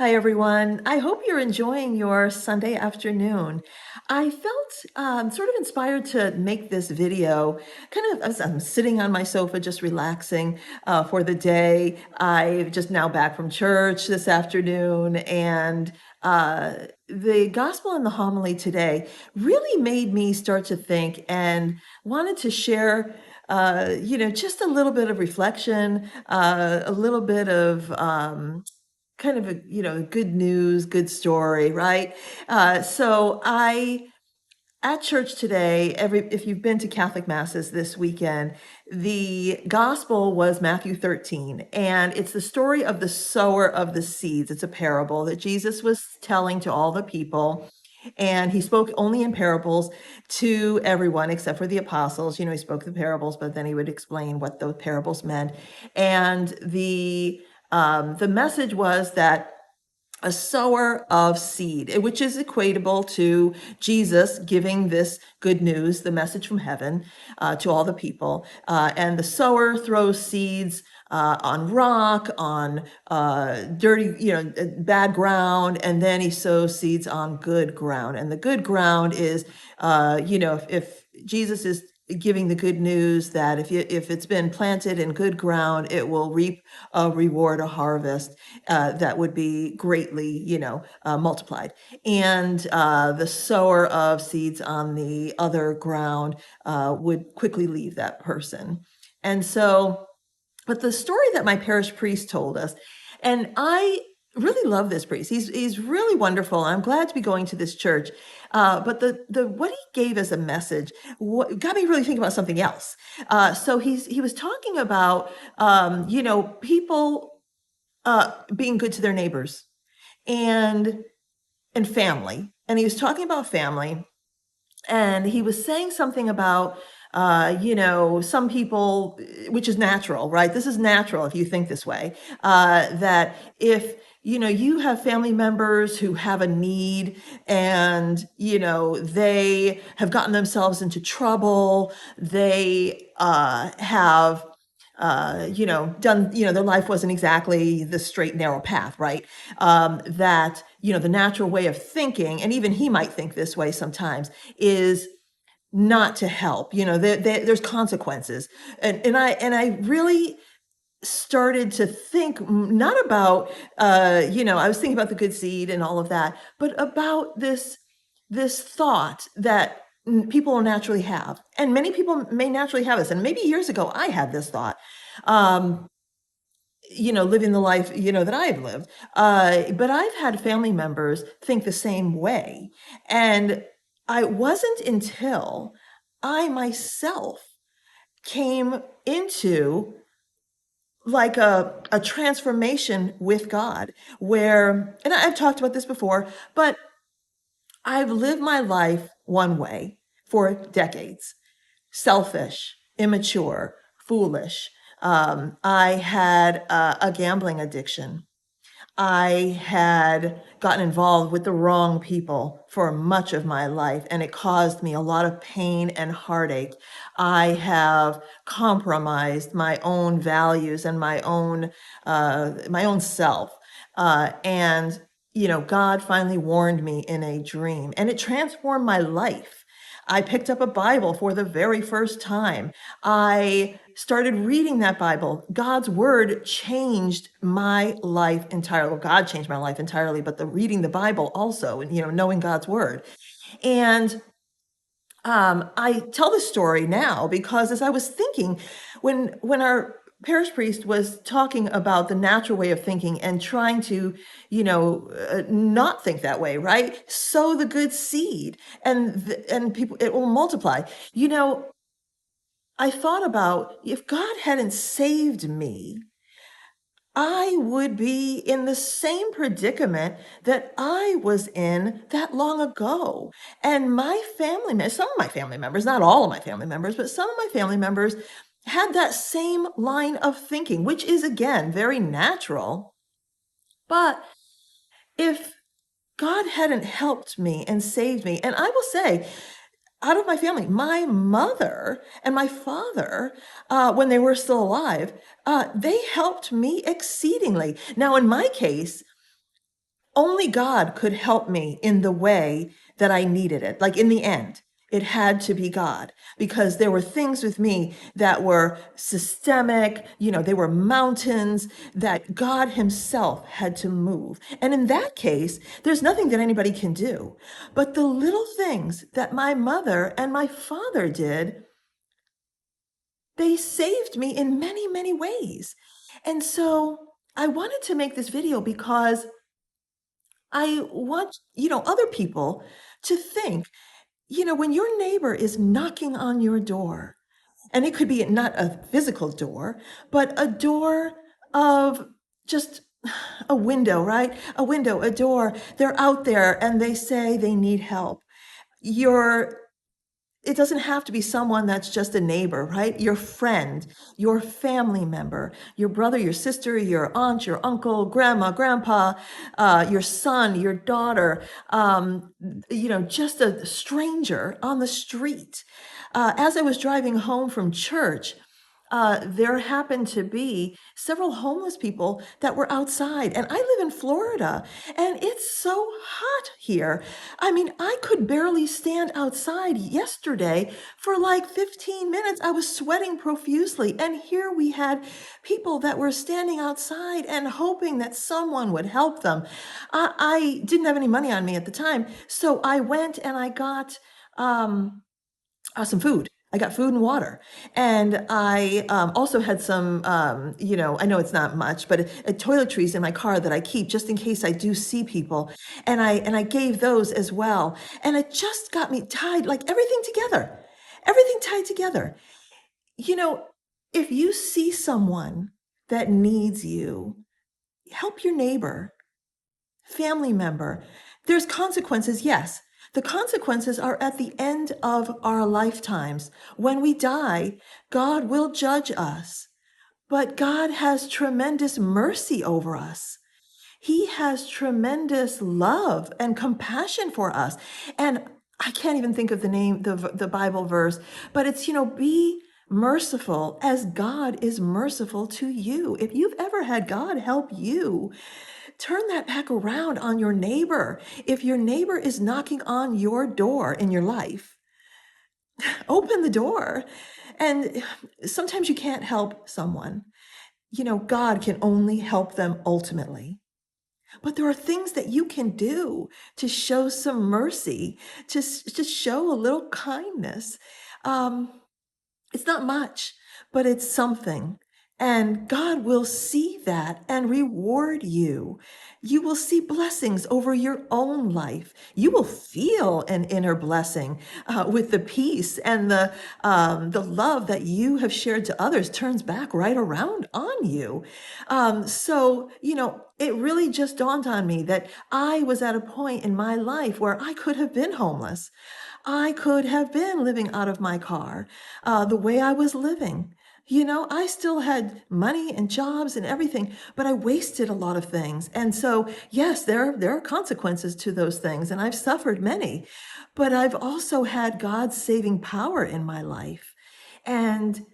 Hi, everyone. I hope you're enjoying your Sunday afternoon. I felt sort of inspired to make this video kind of as I'm sitting on my sofa, just relaxing for the day. I'm just now back from church this afternoon, and the gospel and the homily today really made me start to think and wanted to share. Just a little bit of reflection, a little bit of kind of a good news, good story, right? So I at church today, if you've been to Catholic masses this weekend, the gospel was Matthew 13, and it's the story of the sower of the seeds. It's a parable that Jesus was telling to all the people. And he spoke only in parables to everyone except for the apostles. He spoke the parables, but then he would explain what those parables meant. And the message was that a sower of seed, which is equatable to Jesus giving this good news, the message from heaven, to all the people. And the sower throws seeds on rock, on dirty, bad ground, and then he sows seeds on good ground. And the good ground is, if Jesus is giving the good news that if it's been planted in good ground, it will reap a reward, a harvest that would be greatly, multiplied. And the sower of seeds on the other ground would quickly leave that person. And so, but the story that my parish priest told us, and I really love this priest. He's really wonderful. I'm glad to be going to this church. But the what he gave as a message got me really thinking about something else. So he was talking about people being good to their neighbors and family. And he was talking about family, and he was saying something about some people, which is natural, right? This is natural if you think this way, that if you have family members who have a need, and they have gotten themselves into trouble, they have done, their life wasn't exactly the straight, narrow path, right? That, the natural way of thinking, and even he might think this way sometimes, is not to help. There's consequences. And I really started to think not about, I was thinking about the good seed and all of that, but about this thought that people will naturally have. And many people may naturally have this. And maybe years ago, I had this thought, living the life, that I've lived. But I've had family members think the same way. And I wasn't until I myself came into like a transformation with God, where, and I've talked about this before, but I've lived my life one way for decades: selfish, immature, foolish. I had a gambling addiction. I had gotten involved with the wrong people for much of my life, and it caused me a lot of pain and heartache. I have compromised my own values and my own self. And God finally warned me in a dream, and it transformed my life. I picked up a Bible for the very first time. I started reading that Bible. God's word changed my life entirely. Well, God changed my life entirely, but the reading the Bible also, and knowing God's word. And I tell this story now because as I was thinking, when our parish priest was talking about the natural way of thinking and trying to, not think that way, right? Sow the good seed, and people, it will multiply. I thought about, if God hadn't saved me, I would be in the same predicament that I was in that long ago. And some of my family members, not all of my family members, but some of my family members had that same line of thinking, which is, again, very natural. But if God hadn't helped me and saved me, and I will say, out of my family, my mother and my father, when they were still alive, they helped me exceedingly. Now, in my case, only God could help me in the way that I needed it. Like in the end, it had to be God because there were things with me that were systemic, they were mountains that God Himself had to move. And in that case, there's nothing that anybody can do. But the little things that my mother and my father did, they saved me in many, many ways. And so I wanted to make this video because I want, other people to think, when your neighbor is knocking on your door, and it could be not a physical door, but a door of just a window, right? A window, a door. They're out there and they say they need help. You're it doesn't have to be someone that's just a neighbor, right? Your friend, your family member, your brother, your sister, your aunt, your uncle, grandma, grandpa, your son, your daughter, just a stranger on the street. As I was driving home from church, there happened to be several homeless people that were outside. And I live in Florida and it's so hot here. I mean, I could barely stand outside yesterday for like 15 minutes. I was sweating profusely. And here we had people that were standing outside and hoping that someone would help them. I didn't have any money on me at the time. So I went and I got some food. I got food and water. And I also had some, I know it's not much, but toiletries in my car that I keep just in case I do see people. And I gave those as well. And it just got me tied, like everything tied together. You know, if you see someone that needs you, help your neighbor, family member. There's consequences, yes. The consequences are at the end of our lifetimes. When we die, God will judge us. But God has tremendous mercy over us. He has tremendous love and compassion for us. And I can't even think of the name, the Bible verse, but it's, be merciful as God is merciful to you. If you've ever had God help you, turn that back around on your neighbor. If your neighbor is knocking on your door in your life, open the door. And sometimes you can't help someone. God can only help them ultimately. But there are things that you can do to show some mercy, to show a little kindness. It's not much, but it's something. And God will see that and reward you. You will see blessings over your own life. You will feel an inner blessing with the peace and the love that you have shared to others turns back right around on you. It really just dawned on me that I was at a point in my life where I could have been homeless. I could have been living out of my car the way I was living. I still had money and jobs and everything, but I wasted a lot of things. And so, yes, there are consequences to those things, and I've suffered many, but I've also had God's saving power in my life. And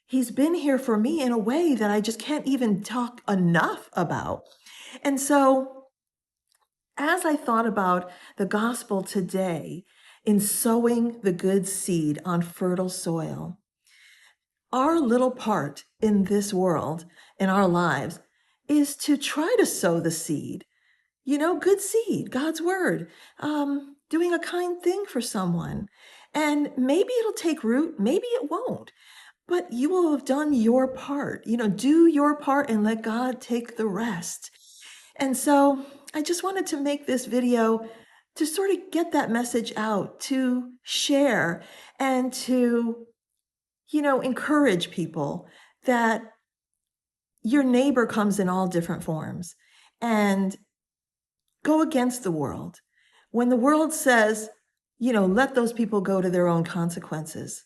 He's been here for me in a way that I just can't even talk enough about. And so, as I thought about the gospel today in sowing the good seed on fertile soil, our little part in this world, in our lives, is to try to sow the seed, good seed, God's word, doing a kind thing for someone. And maybe it'll take root, maybe it won't, but you will have done your part. Do your part and let God take the rest. And so I just wanted to make this video to sort of get that message out, to share and to encourage people that your neighbor comes in all different forms, and go against the world. When the world says, let those people go to their own consequences,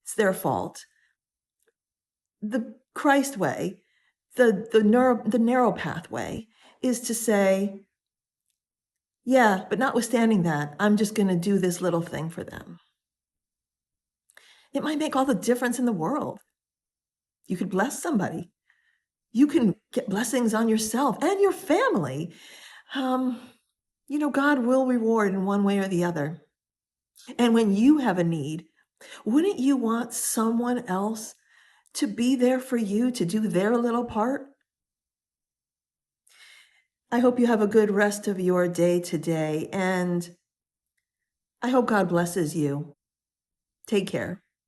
it's their fault. The Christ way, the narrow pathway is to say, yeah, but notwithstanding that, I'm just going to do this little thing for them. It might make all the difference in the world. You could bless somebody. You can get blessings on yourself and your family. God will reward in one way or the other. And when you have a need, wouldn't you want someone else to be there for you to do their little part? I hope you have a good rest of your day today, and I hope God blesses you. Take care.